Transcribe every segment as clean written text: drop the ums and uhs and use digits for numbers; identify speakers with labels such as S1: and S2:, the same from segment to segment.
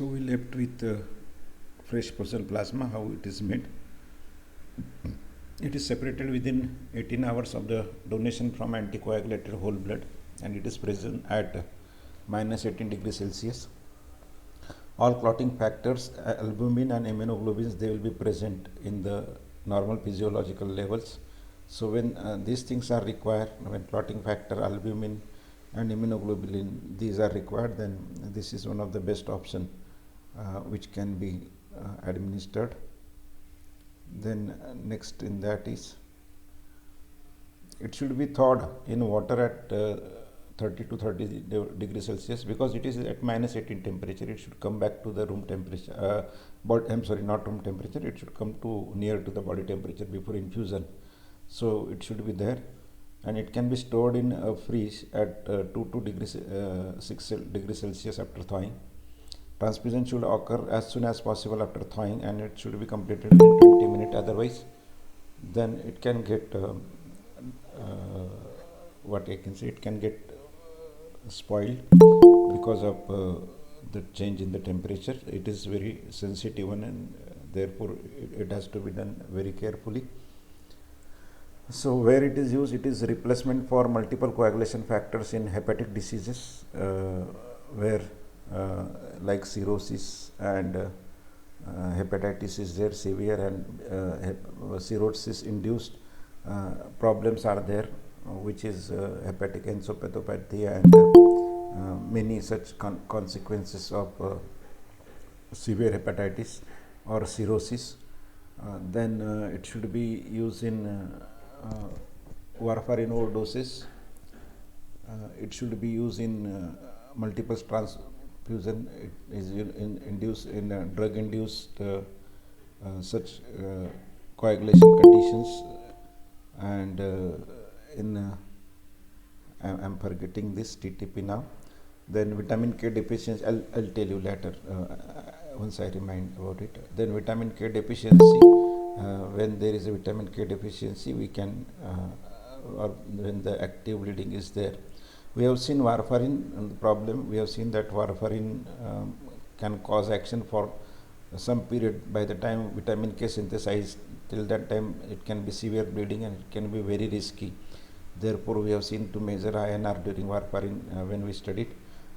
S1: So we left with fresh frozen plasma, how it is made. It is separated within 18 hours of the donation from anticoagulated whole blood, and it is present at minus 18 degrees Celsius. All clotting factors, albumin and immunoglobulins, they will be present in the normal physiological levels. So when these things are required, when clotting factor, albumin and immunoglobulin, these are required, then this is one of the best option which can be administered. Then next in that is, it should be thawed in water at 30 to 30 degrees Celsius, because it is at minus 18 temperature. It should come back to the room temperature, but I'm sorry, not room temperature, it should come to near to the body temperature before infusion. So it should be there, and it can be stored in a fridge at 2 degrees 6 degrees Celsius after thawing. Transfusion should occur as soon as possible after thawing, and it should be completed within 20 minutes. Otherwise, then it can get what I can say, it can get spoiled because of the change in the temperature. It is very sensitive one, and therefore it has to be done very carefully. So where it is used, it is replacement for multiple coagulation factors in hepatic diseases, where like cirrhosis and hepatitis is there, severe, and cirrhosis induced problems are there, which is hepatic encephalopathy and many such consequences of severe hepatitis or cirrhosis. Then it should be used in warfarin overdoses. It should be used in multiple transfusion. It is induced in drug-induced such coagulation conditions, and in I'm forgetting this TTP now. Then vitamin K deficiency, I'll tell you later once I remind about it. Then vitamin K deficiency, when there is a vitamin K deficiency, we can or when the active bleeding is there. We have seen warfarin problem. We have seen that warfarin can cause action for some period. By the time vitamin K synthesized, till that time it can be severe bleeding, and it can be very risky. Therefore, we have seen to measure INR during warfarin when we studied.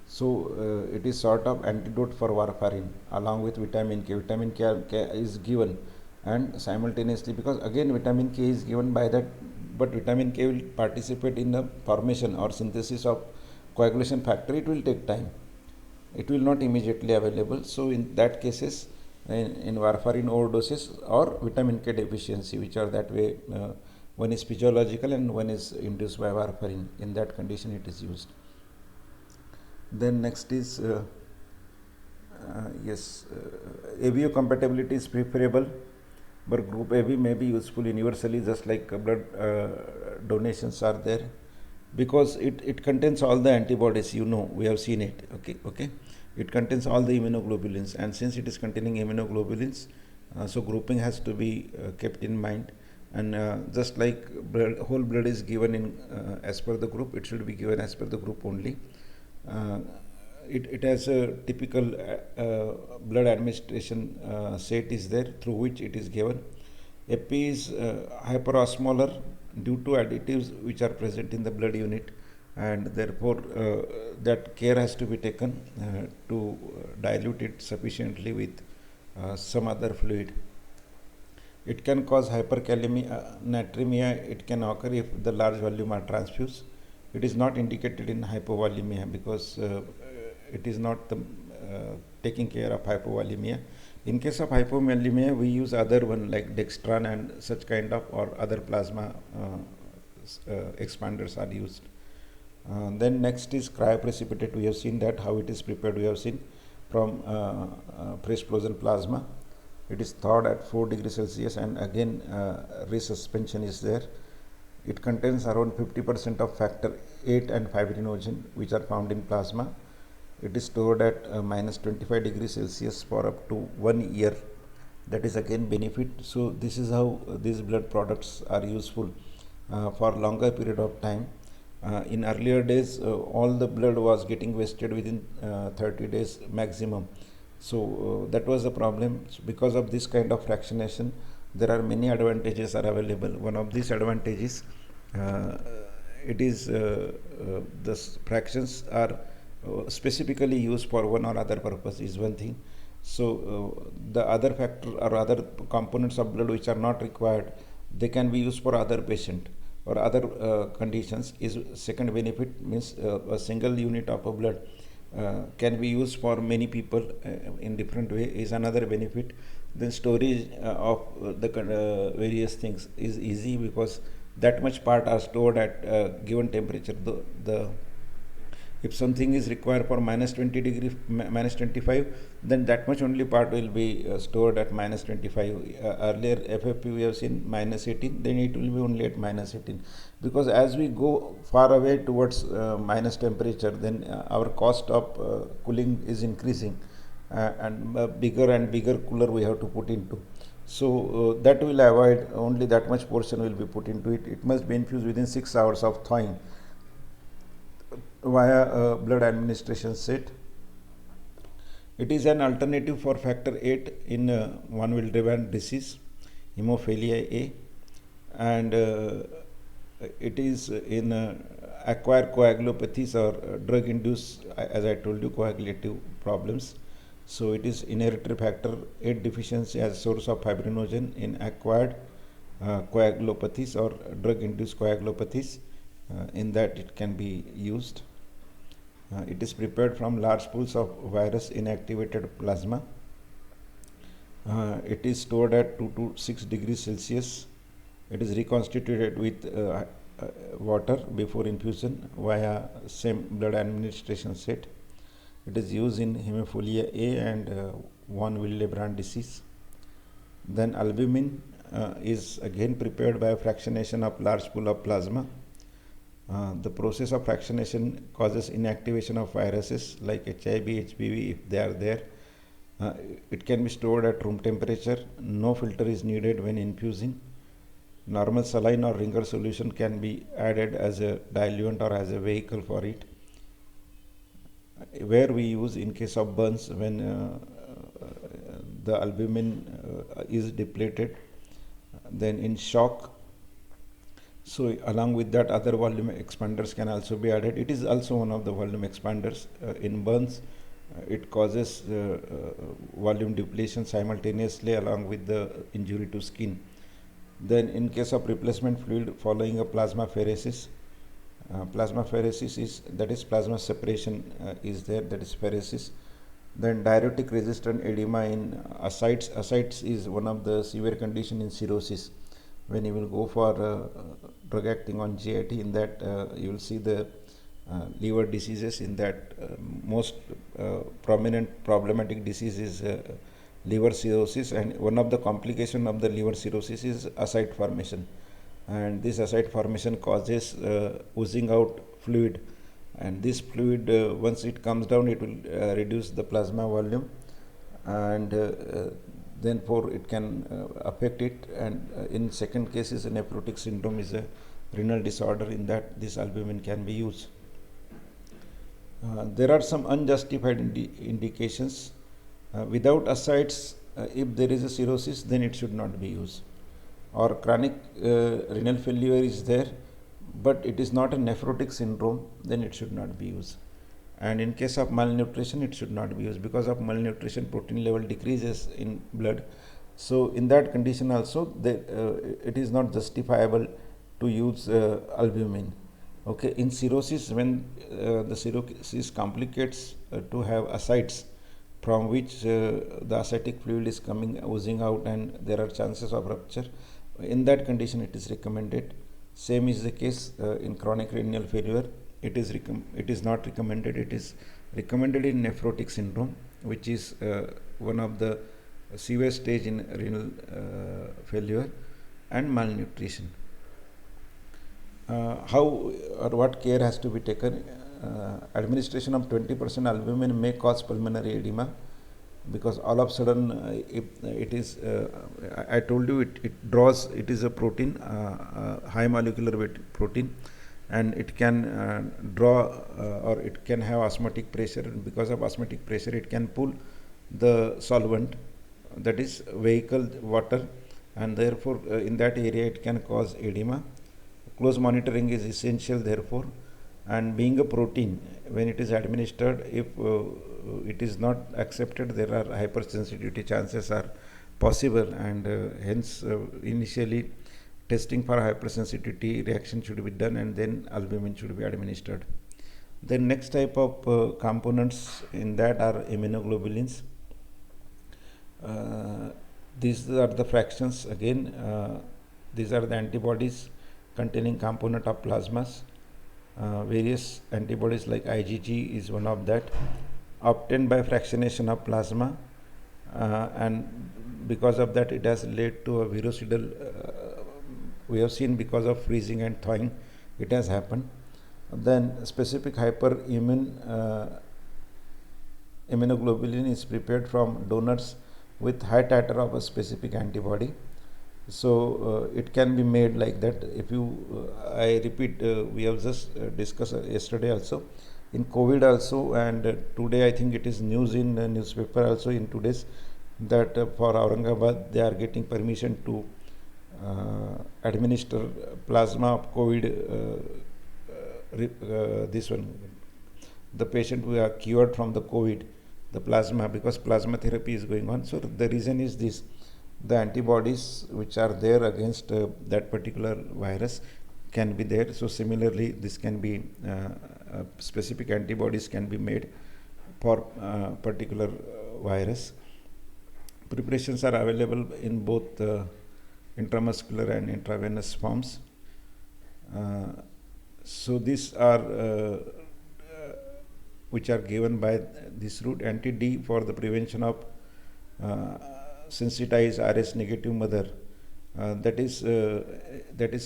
S1: So it is sort of antidote for warfarin along with vitamin K. Vitamin K is given, and simultaneously, because again vitamin K is given by that, but vitamin K will participate in the formation or synthesis of coagulation factor. It will take time. It will not immediately available. So in that cases, in warfarin overdoses or vitamin K deficiency, which are that way, one is physiological and one is induced by warfarin. In that condition, it is used. Then next is ABO compatibility is preferable, but group AB may be useful universally, just like blood donations are there, because it contains all the antibodies. We have seen it. Okay. It contains all the immunoglobulins, and since it is containing immunoglobulins, so grouping has to be kept in mind. And just like whole blood is given in as per the group, it should be given as per the group only. It has a typical blood administration set is there through which it is given. Epi is hyperosmolar due to additives which are present in the blood unit, and therefore that care has to be taken to dilute it sufficiently with some other fluid. It can cause hyperkalemia, natremia. It can occur if the large volume are transfused. It is not indicated in hypovolemia, because it is not taking care of hypovolemia. In case of hypovolemia, we use other one like dextran and such kind of, or other plasma expanders are used. Then next is cryoprecipitate. We have seen that how it is prepared. We have seen from fresh frozen plasma. It is thawed at 4 degrees Celsius, and again resuspension is there. It contains around 50% of factor 8 and fibrinogen, which are found in plasma. It is stored at minus 25 degrees Celsius for up to 1 year. That is again benefit. So this is how these blood products are useful for longer period of time. In earlier days, all the blood was getting wasted within 30 days maximum. So that was the problem. So because of this kind of fractionation, there are many advantages are available. One of these advantages, uh, it is the fractions are specifically used for one or other purpose is one thing. So the other factor or other components of blood which are not required, they can be used for other patient or other conditions is second benefit. Means a single unit of a blood can be used for many people in different way is another benefit. Then storage of the various things is easy because that much part are stored at given temperature. The if something is required for minus 20 degree, minus 25, then that much only part will be stored at minus 25. Earlier FFP we have seen minus 18, then it will be only at minus 18. Because as we go far away towards minus temperature, then our cost of cooling is increasing, and bigger and bigger cooler we have to put into. So that will avoid, only that much portion will be put into it. It must be infused within 6 hours of thawing via blood administration set. It is an alternative for factor 8 in von Willebrand disease, hemophilia A, and it is in acquired coagulopathies or drug induced, as I told you, coagulative problems. So it is inherited factor 8 deficiency as source of fibrinogen in acquired coagulopathies or drug induced coagulopathies. In that it can be used. It is prepared from large pools of virus inactivated plasma. It is stored at 2 to 6 degrees Celsius. It is reconstituted with water before infusion via same blood administration set. It is used in hemophilia A and von Willebrand disease. Then albumin is again prepared by fractionation of large pool of plasma. The process of fractionation causes inactivation of viruses like HIV, HPV if they are there. It can be stored at room temperature. No filter is needed when infusing. Normal saline or ringer solution can be added as a diluent or as a vehicle for it. Where we use in case of burns when the albumin is depleted, then in shock. So along with that, other volume expanders can also be added. It is also one of the volume expanders. In burns, it causes volume depletion simultaneously along with the injury to skin. Then in case of replacement fluid following a plasmapheresis, plasmapheresis is, that is plasma separation is there, that is pheresis. Then diuretic resistant edema in ascites. Ascites is one of the severe condition in cirrhosis. When you will go for drug acting on GIT, in that you will see the liver diseases. In that most prominent problematic disease is liver cirrhosis, and one of the complication of the liver cirrhosis is ascite formation, and this ascite formation causes oozing out fluid, and this fluid once it comes down, it will reduce the plasma volume, and therefore it can affect it. And in second case is a nephrotic syndrome, is a renal disorder. In that this albumin can be used. There are some unjustified indications. Without ascites, if there is a cirrhosis, then it should not be used. Or chronic renal failure is there, but it is not a nephrotic syndrome, then it should not be used. And in case of malnutrition, it should not be used. Because of malnutrition, protein level decreases in blood. So in that condition also, it is not justifiable to use albumin. Okay, in cirrhosis, when the cirrhosis complicates to have ascites, from which the ascitic fluid is coming, oozing out, and there are chances of rupture, in that condition it is recommended. Same is the case in chronic renal failure. It is not recommended. It is recommended in nephrotic syndrome, which is one of the severe stage in renal failure, and malnutrition. How or what care has to be taken? Administration of 20% albumin may cause pulmonary edema, because all of a sudden if it is I told you it draws, it is a protein, high molecular weight protein, and it can draw or it can have osmotic pressure, and because of osmotic pressure it can pull the solvent, that is vehicle water, and therefore in that area it can cause edema. Close monitoring is essential therefore, and being a protein, when it is administered, if it is not accepted, there are hypersensitivity chances are possible, and hence initially testing for hypersensitivity reaction should be done, and then albumin should be administered. The next type of components in that are immunoglobulins. These are the fractions again. These are the antibodies containing component of plasmas. Various antibodies like IgG is one of that, obtained by fractionation of plasma, and because of that it has led to a virucidal. We have seen because of freezing and thawing it has happened. Then specific immunoglobulin is prepared from donors with high titer of a specific antibody. So it can be made like that. If you, I repeat, we have just discussed yesterday also, in COVID also, and today I think it is news in newspaper also in today's, that for Aurangabad they are getting permission to administer plasma of COVID. This one, the patient who are cured from the COVID, the plasma, because plasma therapy is going on. So the reason is this: the antibodies which are there against that particular virus can be there. So similarly, this can be specific antibodies can be made for particular virus. Preparations are available in both intramuscular and intravenous forms. So these are which are given by this route. Anti-D for the prevention of sensitized RS negative mother, that is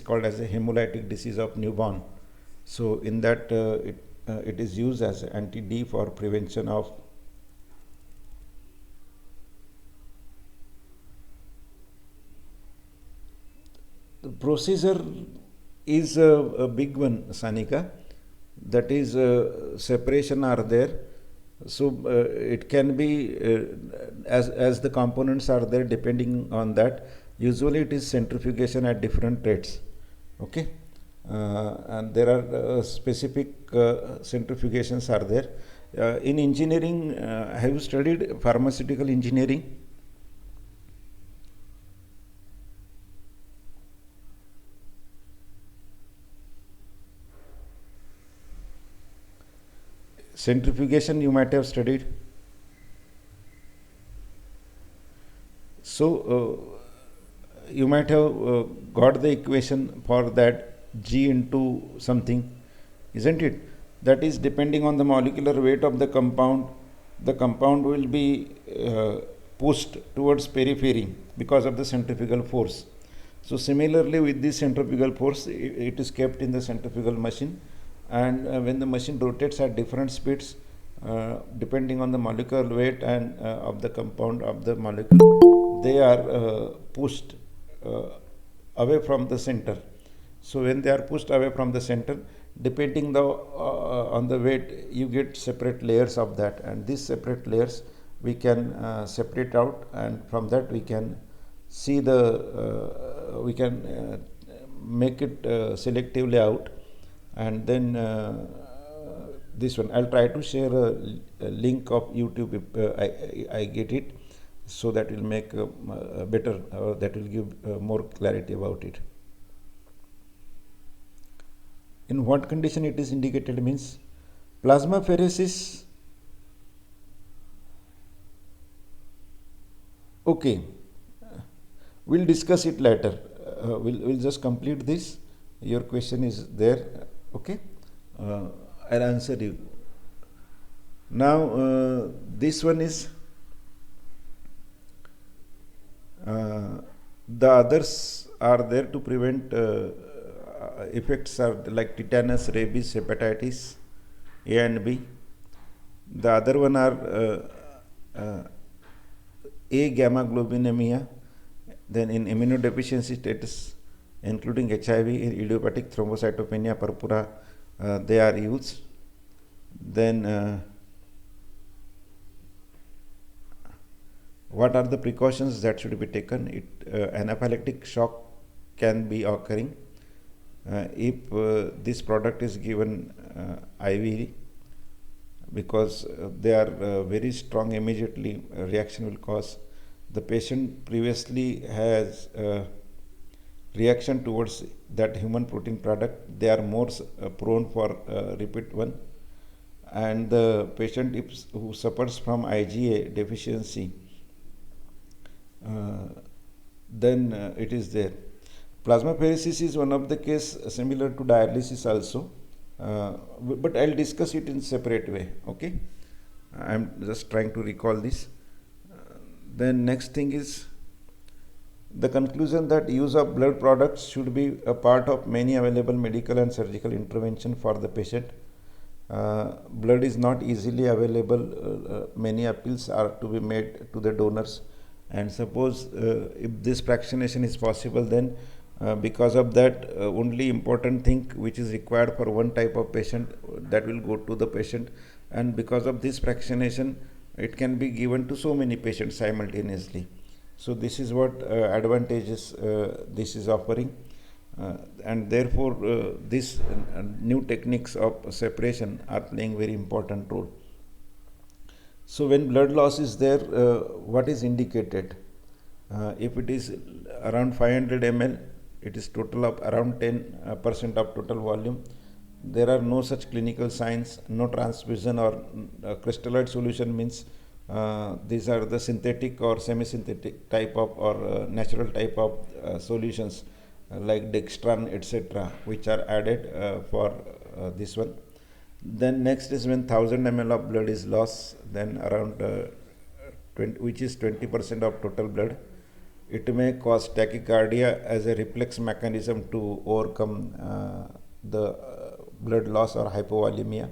S1: called as a hemolytic disease of newborn. So in that it is used as anti-D for prevention of the procedure is a big one, Sanika. That is separation are there. So it can be as the components are there, depending on that. Usually it is centrifugation at different rates. Okay, and there are specific centrifugations are there. In engineering, have you studied pharmaceutical engineering? Centrifugation you might have studied. So you might have got the equation for that, G into something, isn't it? That is depending on the molecular weight of the compound will be pushed towards periphery because of the centrifugal force. So similarly with this centrifugal force, it is kept in the centrifugal machine, and when the machine rotates at different speeds, depending on the molecular weight and of the compound of the molecule, they are pushed away from the center. So when they are pushed away from the center, depending on the weight, you get separate layers of that, and these separate layers we can separate out, and from that we can see the we can make it selectively out. And then this one, I'll try to share a link of YouTube if I get it, so that will make better, that will give more clarity about it. In what condition it is indicated means plasmapheresis. Okay, we'll discuss it later. We'll just complete this. Your question is there. Okay, I'll answer you. Now this one is the others are there to prevent effects are like tetanus, rabies, hepatitis A and B. The other one are A gamma globulinemia, then in immunodeficiency status, including HIV, idiopathic thrombocytopenia purpura, they are used. Then What are the precautions that should be taken? Anaphylactic shock can be occurring if this product is given IV, because they are very strong. Immediately reaction will cause. The patient previously has reaction towards that human protein product, they are more prone for repeat one. And the patient who suffers from IgA deficiency, then it is there. Plasmapheresis is one of the case similar to dialysis also, but I'll discuss it in separate way. Okay, I'm just trying to recall this. Then next thing is the conclusion that use of blood products should be a part of many available medical and surgical intervention for the patient. Blood is not easily available. Many appeals are to be made to the donors, and suppose if this fractionation is possible, then because of that, only important thing which is required for one type of patient, that will go to the patient, and because of this fractionation it can be given to so many patients simultaneously. So this is what advantages this is offering, and therefore these new techniques of separation are playing very important role. So when blood loss is there, what is indicated? If it is around 500 ml, it is total of around 10% of total volume. There are no such clinical signs, no transfusion or crystalloid solution, means these are the synthetic or semi-synthetic type of or natural type of solutions like dextran, etc., which are added for this one. Then next is when 1000 ml of blood is lost, then around 20, which is 20% of total blood. It may cause tachycardia as a reflex mechanism to overcome the blood loss or hypovolemia.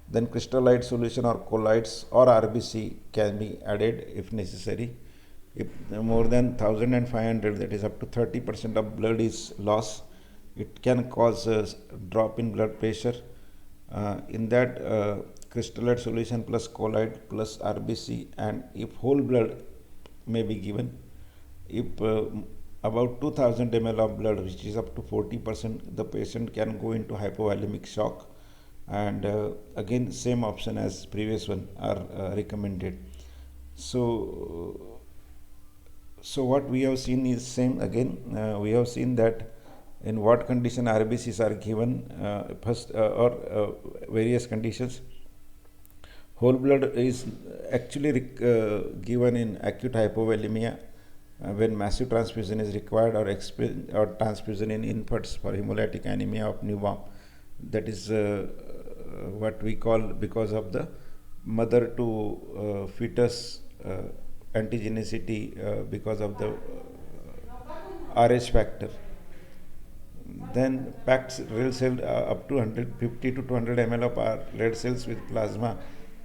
S1: Then crystalloid solution or colloids or RBC can be added if necessary. If more than 1500, that is up to 30% of blood is lost, it can cause a drop in blood pressure. In that crystalloid solution plus colloid plus RBC, and if whole blood may be given. If about 2000 ml of blood, which is up to 40%, the patient can go into hypovolemic shock, and again same option as previous one are recommended. So what we have seen is same again. We have seen that in what condition RBCs are given, first or various conditions. Whole blood is actually given in acute hypovolemia when massive transfusion is required, or transfusion in infants for hemolytic anemia of newborn. That is what we call, because of the mother to fetus antigenicity because of the RH factor. Then packed red cell up to 150 to 200 ml of our red cells with plasma,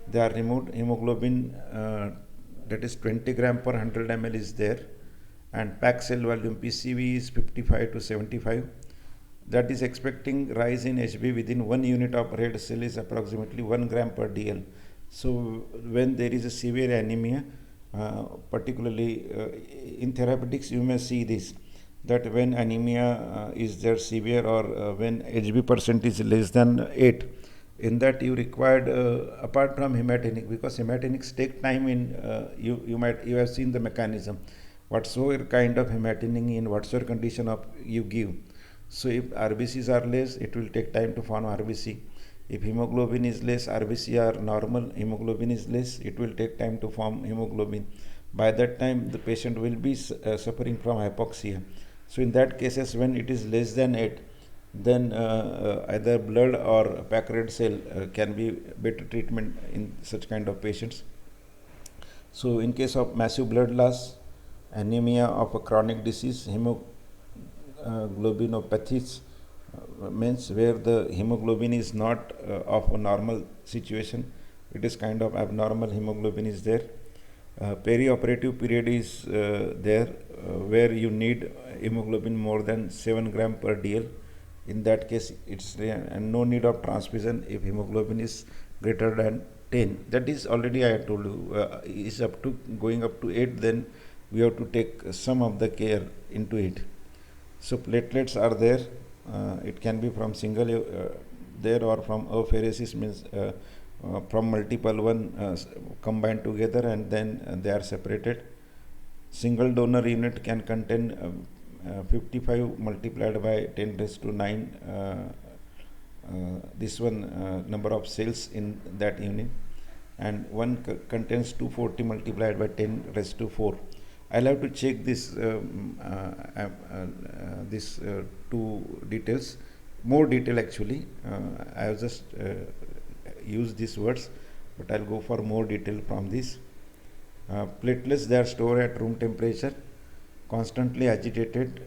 S1: they are removed. Hemoglobin that is 20 gram per 100 ml is there, and packed cell volume PCV is 55 to 75. That is expecting rise in HB within 1 unit of red cell is approximately 1 gram per DL. So when there is a severe anemia, particularly in therapeutics, you may see this, that when anemia is there severe, or when HB percent is less than 8, in that you required apart from hematinic, because hematinics take time in you have seen the mechanism, whatsoever kind of hematinic in whatsoever condition of you give. So if RBCs are less, it will take time to form RBC. If hemoglobin is less, RBC are normal, hemoglobin is less, it will take time to form hemoglobin. By that time the patient will be suffering from hypoxia. So in that cases, when it is less than 8, then either blood or packed red cell can be better treatment in such kind of patients. So in case of massive blood loss, anemia of a chronic disease, hemoglobinopathies, means where the hemoglobin is not of a normal situation, it is kind of abnormal hemoglobin is there. Perioperative period is there where you need hemoglobin more than 7 gram per DL. In that case, it's and no need of transfusion if hemoglobin is greater than 10. That is already I told you is up to going up to 8. Then we have to take some of the care into it. So platelets are there. It can be from single there or from apheresis, means from multiple one combined together and then they are separated. Single donor unit can contain 55 multiplied by 10 raised to 9 this one number of cells in that unit, and one contains 240 multiplied by 10 raised to 4. I'll have to check this two details, more detail actually. I have just used these words, but I'll go for more detail from this. Platelets, they are stored at room temperature, constantly agitated,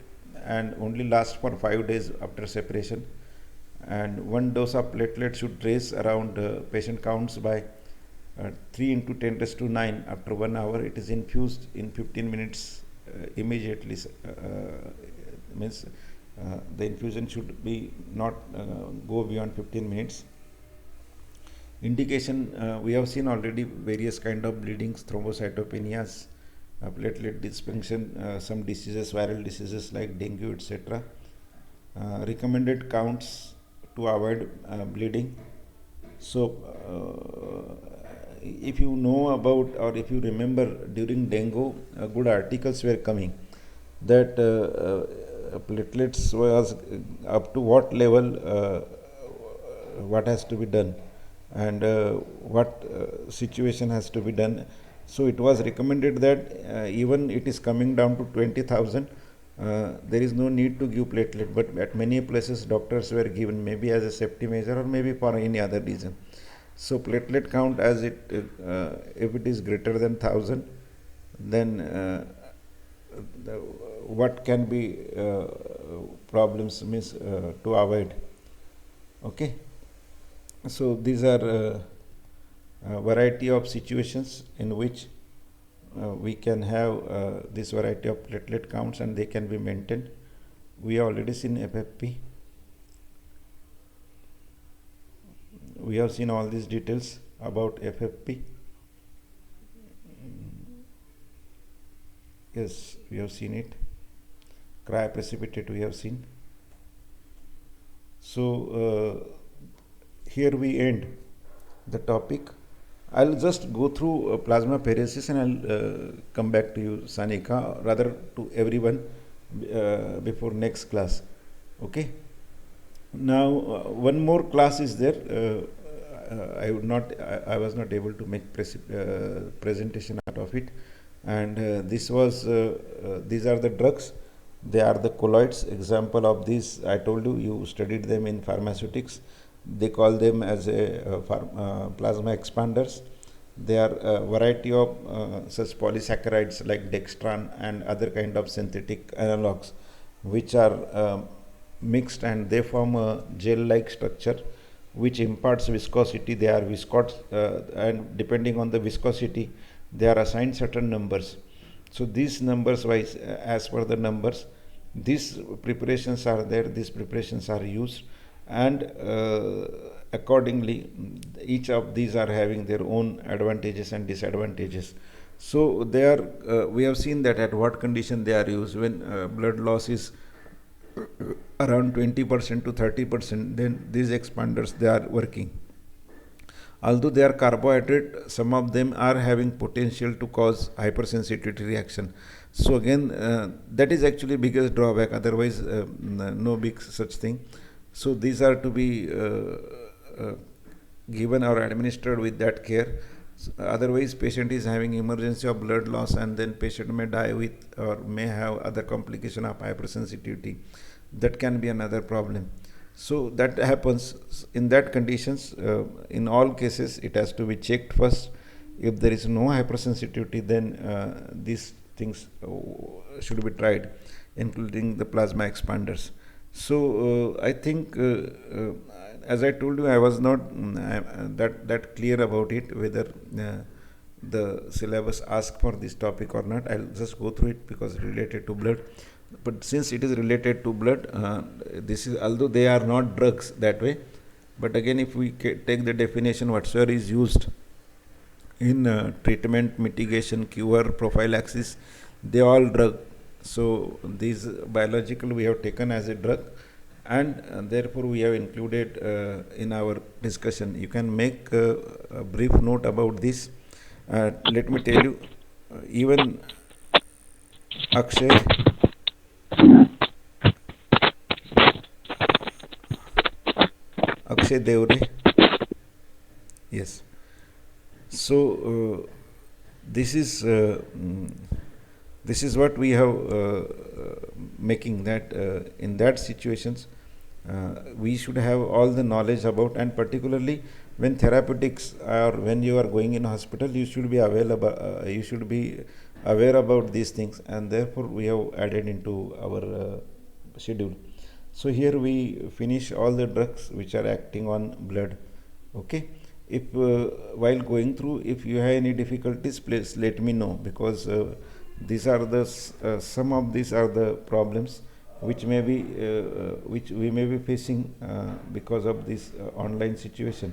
S1: and only last for 5 days after separation. And one dose of platelet should raise around patient counts by 3 into 10 raised to 9 after 1 hour. It is infused in 15 minutes immediately. Means the infusion should be not go beyond 15 minutes. Indication, we have seen already various kind of bleedings, thrombocytopenias, platelet dysfunction, some diseases, viral diseases like dengue, etc. Recommended counts to avoid bleeding. So if you know about, or if you remember, during dengue good articles were coming that platelets was up to what level, what has to be done, and what situation has to be done. So it was recommended that even it is coming down to 20,000, there is no need to give platelet, but at many places doctors were given, maybe as a safety measure or maybe for any other reason. So platelet count, as it if it is greater than 1,000, then what can be problems, means to avoid. Okay, so these are a variety of situations in which we can have this variety of platelet counts and they can be maintained. We have already seen FFP. We have seen all these details about FFP. Yes, we have seen it. Cryoprecipitate we have seen. So here we end the topic. I'll just go through plasmapheresis and I'll come back to you, Sanika, rather to everyone before next class. Okay. Now one more class is there. I was not able to make presentation out of it, and this was these are the drugs. They are the colloids. Example of these, I told you, you studied them in pharmaceutics. They call them as a plasma expanders. They are a variety of such polysaccharides like dextran and other kind of synthetic analogs, which are mixed and they form a gel-like structure which imparts viscosity. They are viscous and depending on the viscosity they are assigned certain numbers. So these numbers wise, as per the numbers, these preparations are there, these preparations are used, and accordingly each of these are having their own advantages and disadvantages. So they are we have seen that at what condition they are used. When blood loss is around 20% to 30%, then these expanders, they are working. Although they are carbohydrate, some of them are having potential to cause hypersensitivity reaction. So again, that is actually biggest drawback. Otherwise, no big such thing. So these are to be given or administered with that care. Otherwise, patient is having emergency of blood loss, and then patient may die with or may have other complication of hypersensitivity. That can be another problem. So that happens in that conditions. In all cases, it has to be checked first. If there is no hypersensitivity, then these things should be tried, including the plasma expanders. So I think, as I told you, I was not that clear about it, whether the syllabus asks for this topic or not. I'll just go through it because it's related to blood. But since it is related to blood, this is, although they are not drugs that way, but again, if we take the definition whatsoever is used in treatment, mitigation, cure, prophylaxis, they all drug. So these biological we have taken as a drug, and therefore we have included in our discussion. You can make a brief note about this. Let me tell you, even Akshay, Akshay Devre, yes. So this is this is what we have making that in that situations we should have all the knowledge about, and particularly when therapeutics or when you are going in hospital, you should be available, you should be aware about these things, and therefore we have added into our schedule. So here we finish all the drugs which are acting on blood. Okay, if while going through, if you have any difficulties, please let me know, because these are the some of these are the problems which may be which we may be facing because of this online situation.